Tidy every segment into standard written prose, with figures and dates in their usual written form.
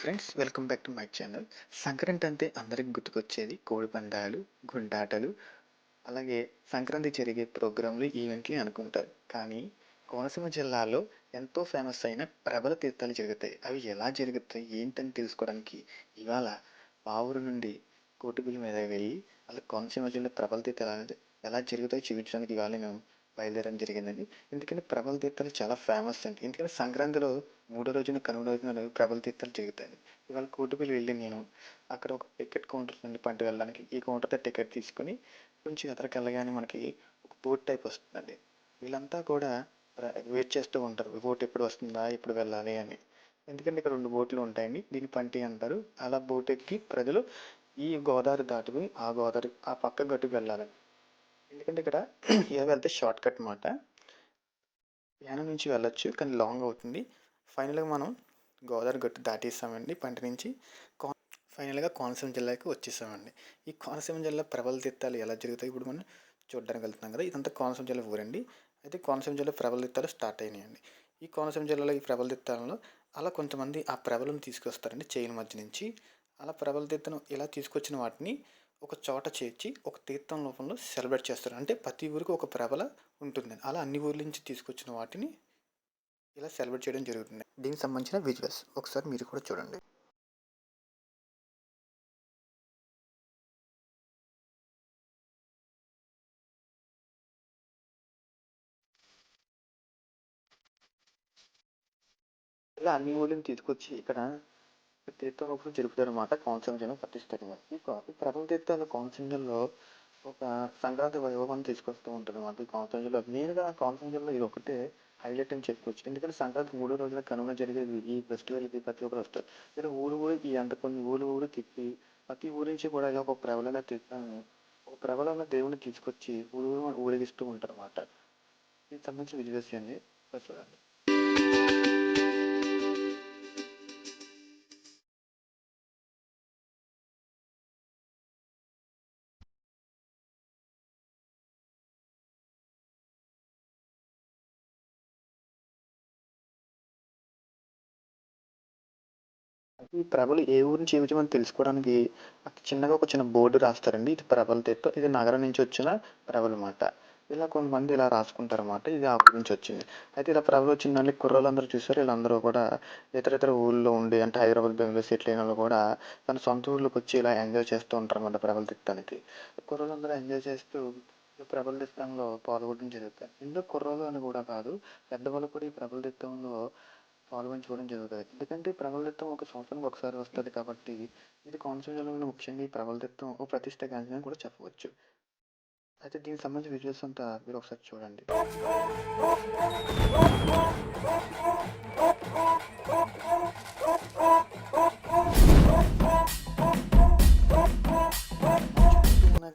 Friends, welcome back to my channel. Sankranti అంటే అందరికి గుర్తుకొచ్చేది కోడిపందాలు, గుండాటలు, అలాగే సంక్రాంతి జరిగే ప్రోగ్రాంలు, ఈవెంట్లు అనుకుంటారు. కానీ కోనసీమ జిల్లాలో ఎంతో ఫేమస్ అయిన ప్రబల తీర్థాలు జరుగుతాయి. అవి ఎలా జరుగుతాయి ఏంటని తెలుసుకోవడానికి ఇవాళ మా ఊరు నుండి కోటిపల్లి మీద వెళ్ళి అలా కోనసీమ జిల్లా ప్రబల తీర్థాలు అనేది ఎలా జరుగుతాయో చూపించడానికి ఇవాళ నేను బయలుదేరడం జరిగిందండి. ఎందుకంటే ప్రబల తీర్థాలు చాలా ఫేమస్ అండి. ఎందుకంటే సంక్రాంతిలో మూడో రోజున కనుమ రోజున ప్రబల తీర్థాలు జరుగుతాయి. ఇవాళ కోటిపల్లి వెళ్ళి నేను అక్కడ ఒక టికెట్ కౌంటర్ నుండి పంట వెళ్ళడానికి ఈ కౌంటర్తో టికెట్ తీసుకొని కొంచెం ఎదరికి వెళ్ళగానే మనకి ఒక బోట్ టైప్ వస్తుందండి. వీళ్ళంతా కూడా వెయిట్ చేస్తూ ఉంటారు, బోట్ ఎప్పుడు వస్తుందా ఎప్పుడు వెళ్ళాలి అని. ఎందుకంటే ఇక్కడ రెండు బోట్లు ఉంటాయండి, దీన్ని పంటి అంటారు. అలా బోట్ ఎక్కి ప్రజలు ఈ గోదావరి దాటుకుని ఆ గోదావరి ఆ పక్క గట్టుకు వెళ్ళాలండి. ఎందుకంటే ఇక్కడ ఇలా వెళ్తే షార్ట్ కట్ మాట, యానం నుంచి వెళ్ళొచ్చు కానీ లాంగ్ అవుతుంది. ఫైనల్గా మనం గోదావరి గట్టు దాటేసామండి పంట నుంచి. ఫైనల్గా కోనసీమ జిల్లాకి వచ్చేసామండి. ఈ కోనసీమ జిల్లా ప్రబల తీర్థాలు ఎలా జరుగుతాయి ఇప్పుడు మనం చూడడానికి వెళ్తున్నాం కదా. ఇదంతా కోనసీమ జిల్లా ఊరండి. అయితే కోనసీమ జిల్లా ప్రబల తీర్థాలు స్టార్ట్ అయినాయండి. ఈ కోనసీమ జిల్లాలో ఈ ప్రబల తీర్థాలలో అలా కొంతమంది ఆ ప్రభలను తీసుకొస్తారండి చైన్ మధ్య నుంచి. అలా ప్రబల తీర్థం ఇలా తీసుకొచ్చిన వాటిని ఒక చోట చేర్చి ఒక తీర్థం రూపంలో సెలబ్రేట్ చేస్తారు. అంటే ప్రతి ఊరికి ఒక ప్రభల ఉంటుంది. అలా అన్ని ఊర్ల నుంచి తీసుకొచ్చిన వాటిని ఇలా సెలబ్రేట్ చేయడం జరుగుతుంది. దీనికి సంబంధించిన విజువల్స్ ఒకసారి మీరు కూడా చూడండి. ఇలా అన్ని ఊళ్ళని తీసుకొచ్చి ఇక్కడ తీర్థం రూపంలో జరుపుతారు అన్నమాట. కోనసీమ జిల్లా ప్రతిష్టంగా ఈ ప్రబల తీర్థాలు కోనసీమ జిల్లాలో ఒక సంక్రాంతి వైభవాన్ని తీసుకొస్తూ ఉంటుంది అన్నమాట. ఈ కోనసీమ జిల్లా మెయిన్గా కోనసీమ జిల్లా ఇది ఒకటే హైలైట్ అని చెప్పుకోవచ్చు. ఎందుకంటే సంక్రాంతి మూడో రోజున కనుమ జరిగేది ఈ ఫెస్టివల్కి ప్రతి ఒక్కరు వస్తారు. ఇలా ఊరు ఊరు ఈ అంత కొన్ని ఊరు తిప్పి ప్రతి ఊరి నుంచి కూడా ఇలా ఒక ప్రబలంగా తీర్థాన్ని ఒక ప్రబలంగా దేవుని తీసుకొచ్చి ఊరు ఊరేగిస్తూ ఉంటారు అన్నమాట. దీనికి సంబంధించిన విజువల్స్ అండి చూడండి. ఈ ప్రభలు ఏ ఊరు నుంచి ఏమిటి తెలుసుకోవడానికి చిన్నగా ఒక చిన్న బోర్డు రాస్తారండి. ఇది ప్రభల తీర్థం, ఇది నగరం నుంచి వచ్చిన ప్రభలు అన్నమాట. ఇలా కొంతమంది ఇలా రాసుకుంటారన్నమాట. ఇది ఆ ఊరి నుంచి వచ్చింది. అయితే ఇలా ప్రభలు వచ్చిందని కుర్రోళ్ళందరూ చూసారు. వీళ్ళందరూ కూడా ఇతర ఊళ్ళో ఉండి అంటే హైదరాబాద్, బెంగళూరు సెటిల్ అయిన వాళ్ళు కూడా తన సొంత ఊర్లోకి వచ్చి ఇలా ఎంజాయ్ చేస్తూ ఉంటారు అన్నమాట ప్రభల తీర్థానికి. కుర్రోళ్ళందరూ ఎంజాయ్ చేస్తూ ప్రభల తీర్థంలో పాల్గొనడం జరుగుతుంది. ఇందులో కుర్రోళ్ళు అని కూడా కాదు, పెద్దవాళ్ళు కూడా ఈ ప్రభల తీర్థంలో పాల్గొంచుకోవడం జరుగుతుంది. ఎందుకంటే ప్రబలదత్వం ఒక సంవత్సరానికి ఒకసారి వస్తుంది కాబట్టి ఇది కోనసీమ జిల్లాలో ముఖ్యంగా ఈ ప్రబలదత్వం ఒక ప్రతిష్టగాంచిన కూడా చెప్పవచ్చు. అయితే దీనికి సంబంధించిన విజువల్స్ అంతా మీరు ఒకసారి చూడండి.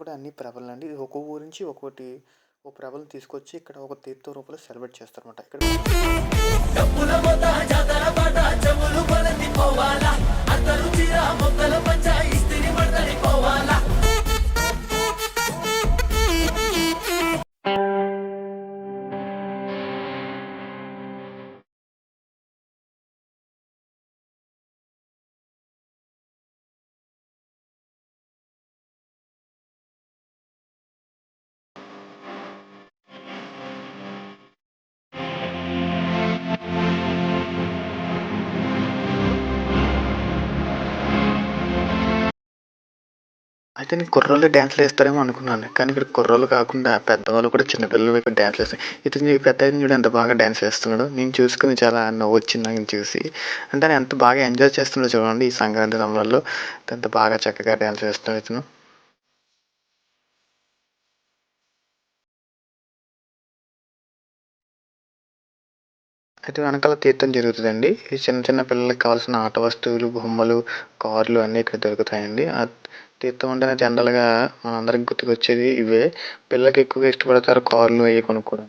కూడా అన్ని ప్రభలు అండి. ఇది ఒక్కో ఊరి నుంచి ఒక్కోటి ఒక ప్రభలను తీసుకొచ్చి ఇక్కడ ఒక తీర్థ రూపంలో సెలబ్రేట్ చేస్తారన్నమాట. ఇక్కడ అయితే నేను కుర్రోళ్ళు డ్యాన్స్లు వేస్తారేమో అనుకున్నాను, కానీ ఇక్కడ కుర్రోళ్ళు కాకుండా పెద్దవాళ్ళు కూడా చిన్నపిల్లలు ఇక్కడ డ్యాన్స్ వేస్తారు. ఇతను పెద్ద ఆయన చూడు ఎంత బాగా డ్యాన్స్ వేస్తున్నాడు. నేను చూసుకుని చాలా నవ్వు వచ్చింది నాకు చూసి. అంటే ఆయన ఎంత బాగా ఎంజాయ్ చేస్తున్నాడు చూడండి. ఈ సంక్రాంతి సమయంలో ఎంత బాగా చక్కగా డ్యాన్స్ వేస్తున్నాడు ఇతను. అయితే వెనకాల తీర్థం జరుగుతుందండి. ఈ చిన్న చిన్న పిల్లలకి కావాల్సిన ఆట వస్తువులు, బొమ్మలు, కార్లు అన్నీ ఇక్కడ దొరుకుతాయండి. ఆ తీర్థం అంటేనే జనరల్గా మనందరికి గుర్తుకొచ్చేది ఇవే. పిల్లలకి ఎక్కువగా ఇష్టపడతారు కార్లు అవి కొనుక్కోవడం.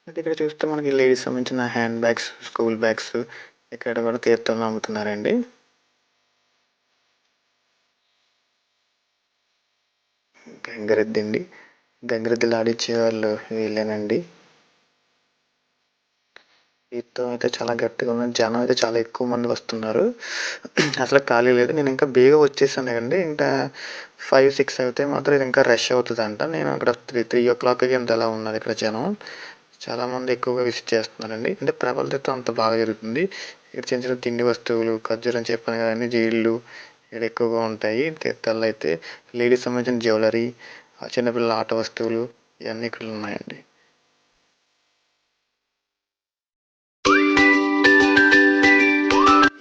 అయితే ఇక్కడ చూస్తే మనకి లేడీస్ సంబంధించిన హ్యాండ్ బ్యాగ్స్, స్కూల్ బ్యాగ్స్ ఇక్కడ కూడా తీర్థంలో అమ్ముతున్నారండి. గంగిరెద్దండి. గంగిరెద్దులు ఆడించే వాళ్ళు వీళ్ళేనండి. ఈతో అయితే చాలా గట్టిగా ఉంది. జనం అయితే చాలా ఎక్కువ మంది వస్తున్నారు. అసలు ఖాళీ లేదు. నేను ఇంకా బేగా వచ్చేసాను అండి. ఇంకా 5, 6 అయితే మాత్రం ఇది ఇంకా రష్ అవుతుందంట. నేను అక్కడ 3 ఎంత అలా ఉన్నది ఇక్కడ జనం. చాలామంది ఎక్కువగా విజిట్ చేస్తున్నారండి. అంటే ప్రబలతీర్థం అంత బాగా జరుగుతుంది. ఇక్కడ చిన్న చిన్న తిండి వస్తువులు, ఖర్జూరం చెప్పాను కదండీ, జీళ్ళు ఇక్కడ ఎక్కువగా ఉంటాయి. తీర్థాల్లో అయితే లేడీస్ సంబంధించిన జ్యువెలరీ, చిన్నపిల్లల ఆట వస్తువులు ఇవన్నీ ఇక్కడ ఉన్నాయండి.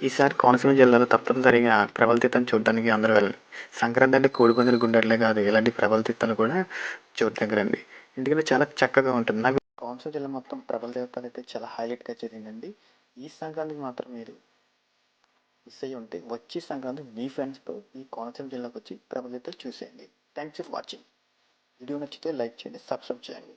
ఈసారి కోనసీమ జిల్లాలో తప్పనిసరిగా ప్రబల తీర్థం చూడడానికి అందరూ వెళ్ళండి. సంక్రాంతి అంటే కోడిపందాలు, గుండెట్లే కాదు, ఇలాంటి ప్రబల తీర్థాలు కూడా చూడడానికి రండి. ఎందుకంటే చాలా చక్కగా ఉంటుంది. నాకు కోనసీమ జిల్లా మొత్తం ప్రబల తీర్థాలు అయితే చాలా హైలైట్గా జరిగిందండి. ఈ సంక్రాంతికి మాత్రం మీరు మిస్ అయ్యి ఉంటే వచ్చే సంక్రాంతి మీ ఫ్రెండ్స్తో ఈ కోనసీమ జిల్లాకు వచ్చి ప్రబల తీర్థాలు చూసేయండి. Thanks for watching. వీడియో నచ్చితే లైక్ చేయండి, సబ్స్క్రైబ్ చేయండి.